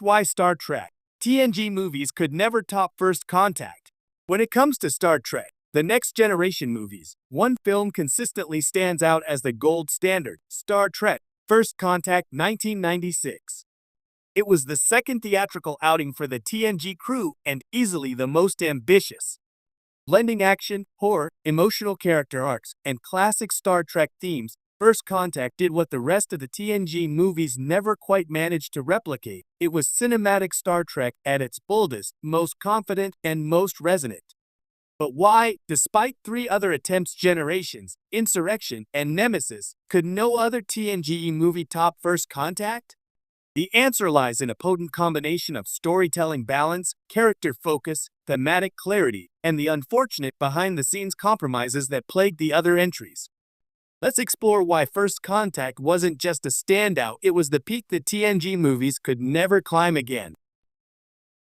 Why Star Trek? TNG movies could never top First Contact. When it comes to Star Trek, the Next Generation movies, one film consistently stands out as the gold standard: Star Trek, First Contact, 1996. It was the second theatrical outing for the TNG crew and easily the most ambitious. Blending action, horror, emotional character arcs, and classic Star Trek themes, First Contact did what the rest of the TNG movies never quite managed to replicate. It was cinematic Star Trek at its boldest, most confident, and most resonant. But why, despite three other attempts, Generations, Insurrection, and Nemesis, could no other TNG movie top First Contact? The answer lies in a potent combination of storytelling balance, character focus, thematic clarity, and the unfortunate behind-the-scenes compromises that plagued the other entries. Let's explore why First Contact wasn't just a standout, it was the peak that TNG movies could never climb again.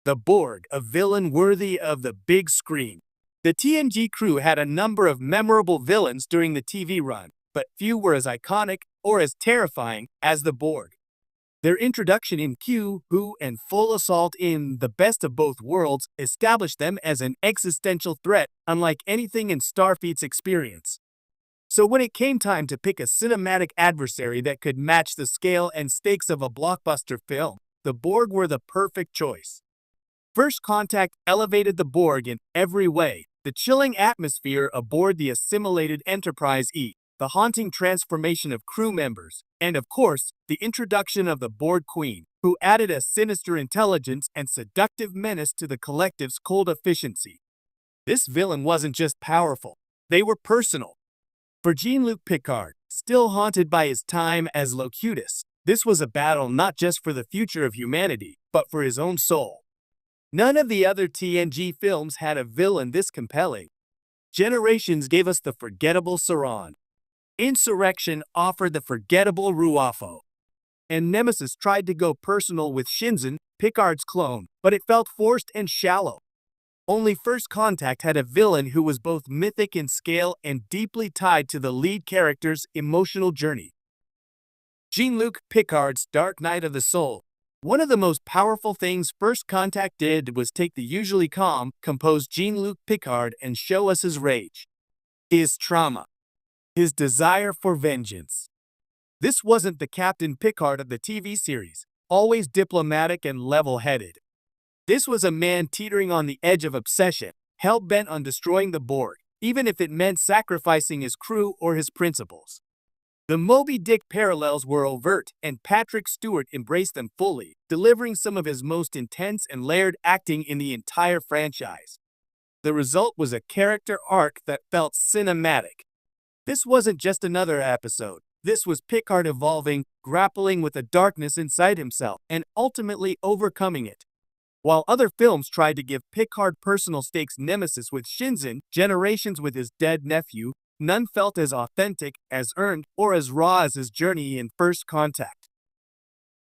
The Borg, a villain worthy of the big screen. The TNG crew had a number of memorable villains during the TV run, but few were as iconic or as terrifying as the Borg. Their introduction in Q, Who, and Full Assault in The Best of Both Worlds established them as an existential threat unlike anything in Starfleet's experience. So when it came time to pick a cinematic adversary that could match the scale and stakes of a blockbuster film, the Borg were the perfect choice. First Contact elevated the Borg in every way: the chilling atmosphere aboard the assimilated Enterprise E, the haunting transformation of crew members, and of course, the introduction of the Borg Queen, who added a sinister intelligence and seductive menace to the collective's cold efficiency. This villain wasn't just powerful, they were personal. For Jean-Luc Picard, still haunted by his time as Locutus, this was a battle not just for the future of humanity, but for his own soul. None of the other TNG films had a villain this compelling. Generations gave us the forgettable Saran. Insurrection offered the forgettable Ruafo. And Nemesis tried to go personal with Shinzen, Picard's clone, but it felt forced and shallow. Only First Contact had a villain who was both mythic in scale and deeply tied to the lead character's emotional journey. Jean-Luc Picard's Dark Night of the Soul. One of the most powerful things First Contact did was take the usually calm, composed Jean-Luc Picard and show us his rage, his trauma, his desire for vengeance. This wasn't the Captain Picard of the TV series, always diplomatic and level-headed. This was a man teetering on the edge of obsession, hell-bent on destroying the Borg, even if it meant sacrificing his crew or his principles. The Moby Dick parallels were overt, and Patrick Stewart embraced them fully, delivering some of his most intense and layered acting in the entire franchise. The result was a character arc that felt cinematic. This wasn't just another episode. This was Picard evolving, grappling with the darkness inside himself, and ultimately overcoming it. While other films tried to give Picard personal stakes, Nemesis with Shinzen, Generations with his dead nephew, none felt as authentic, as earned, or as raw as his journey in First Contact.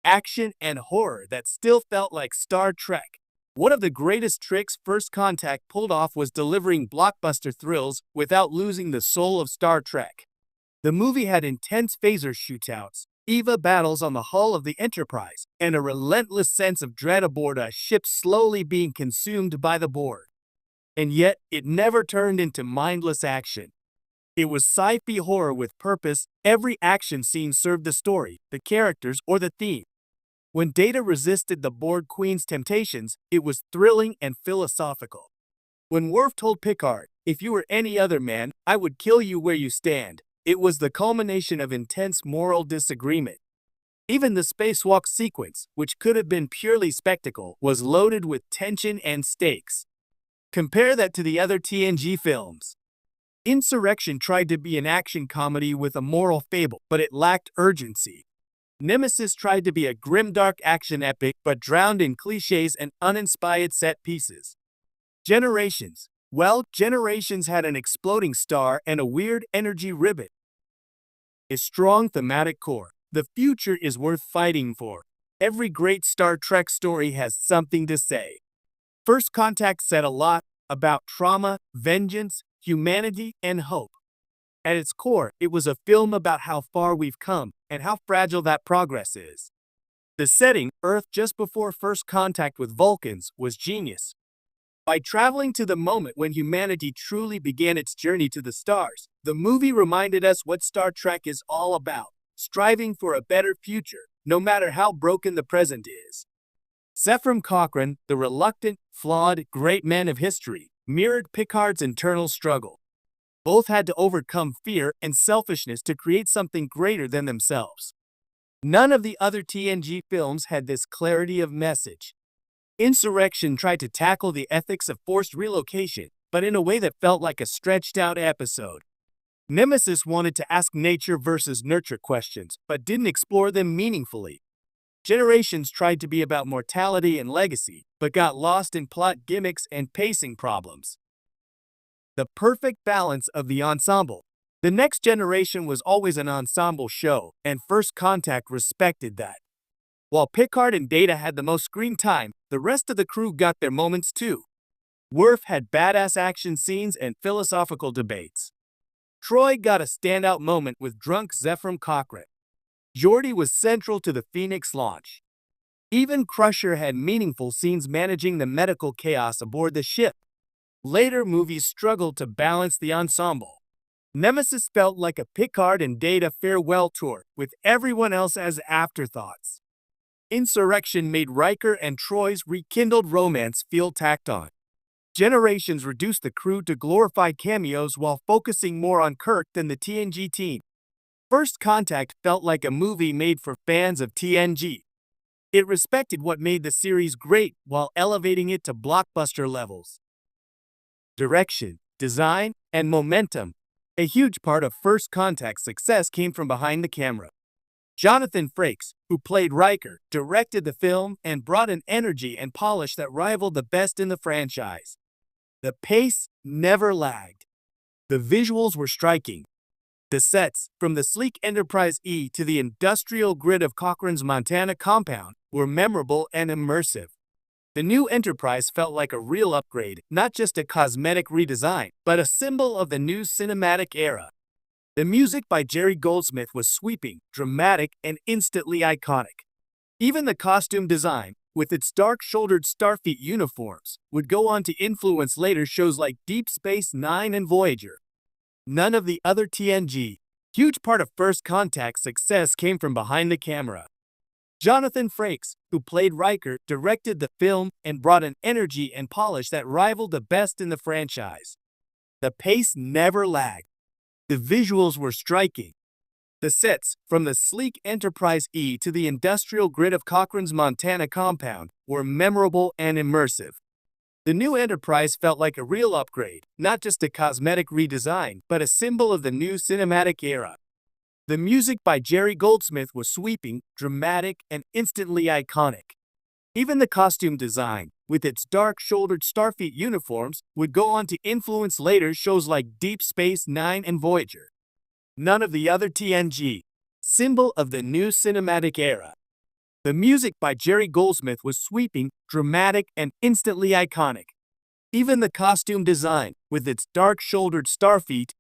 Action and horror that still felt like Star Trek. One of the greatest tricks First Contact pulled off was delivering blockbuster thrills without losing the soul of Star Trek. The movie had intense phaser shootouts, EVA battles on the hull of the Enterprise, and a relentless sense of dread aboard a ship slowly being consumed by the Borg. And yet, it never turned into mindless action. It was sci-fi horror with purpose. Every action scene served the story, the characters, or the theme. When Data resisted the Borg Queen's temptations, it was thrilling and philosophical. When Worf told Picard, "If you were any other man, I would kill you where you stand," it was the culmination of intense moral disagreement. Even the spacewalk sequence, which could have been purely spectacle, was loaded with tension and stakes. Compare that to the other TNG films. Insurrection tried to be an action comedy with a moral fable, but it lacked urgency. Nemesis tried to be a grimdark action epic, but drowned in cliches and uninspired set pieces. Generations. Well, Generations had an exploding star and a weird energy ribbon. A strong thematic core. The future is worth fighting for. Every great Star Trek story has something to say. First Contact said a lot about trauma, vengeance, humanity, and hope. At its core, it was a film about how far we've come and how fragile that progress is. The setting, Earth just before first contact with Vulcans, was genius. By traveling to the moment when humanity truly began its journey to the stars, the movie reminded us what Star Trek is all about, striving for a better future, no matter how broken the present is. Zefram Cochrane, the reluctant, flawed, great man of history, mirrored Picard's internal struggle. Both had to overcome fear and selfishness to create something greater than themselves. None of the other TNG films had this clarity of message. Insurrection tried to tackle the ethics of forced relocation, but in a way that felt like a stretched-out episode. Nemesis wanted to ask nature versus nurture questions, but didn't explore them meaningfully. Generations tried to be about mortality and legacy, but got lost in plot gimmicks and pacing problems. The perfect balance of the ensemble. The Next Generation was always an ensemble show, and First Contact respected that. While Picard and Data had the most screen time, the rest of the crew got their moments too. Worf had badass action scenes and philosophical debates. Troy got a standout moment with drunk Zefram Cochrane. Geordi was central to the Phoenix launch. Even Crusher had meaningful scenes managing the medical chaos aboard the ship. Later movies struggled to balance the ensemble. Nemesis felt like a Picard and Data farewell tour, with everyone else as afterthoughts. Insurrection made Riker and Troy's rekindled romance feel tacked on. Generations reduced the crew to glorified cameos while focusing more on Kirk than the TNG team. First Contact felt like a movie made for fans of TNG. It respected what made the series great while elevating it to blockbuster levels. Direction, design, and momentum. A huge part of First Contact's success came from behind the camera. Jonathan Frakes, who played Riker, directed the film and brought an energy and polish that rivaled the best in the franchise. The pace never lagged. The visuals were striking. The sets, from the sleek Enterprise E to the industrial grid of Cochrane's Montana compound, were memorable and immersive. The new Enterprise felt like a real upgrade, not just a cosmetic redesign, but a symbol of the new cinematic era. The music by Jerry Goldsmith was sweeping, dramatic, and instantly iconic. Even the costume design, with its dark-shouldered Starfleet uniforms, would go on to influence later shows like Deep Space Nine and Voyager. None of the other TNG. Huge part of First Contact's success came from behind the camera. Jonathan Frakes, who played Riker, directed the film and brought an energy and polish that rivaled the best in the franchise. The pace never lagged. The visuals were striking. The sets, from the sleek Enterprise E to the industrial grid of Cochrane's Montana compound, were memorable and immersive. The new Enterprise felt like a real upgrade, not just a cosmetic redesign, but a symbol of the new cinematic era. The music by Jerry Goldsmith was sweeping, dramatic, and instantly iconic. Even the costume design, with its dark-shouldered Starfleet uniforms, would go on to influence later shows like Deep Space Nine and Voyager. None of the other TNG. Symbol of the new cinematic era. The music by Jerry Goldsmith was sweeping, dramatic, and instantly iconic. Even the costume design, with its dark-shouldered Starfleet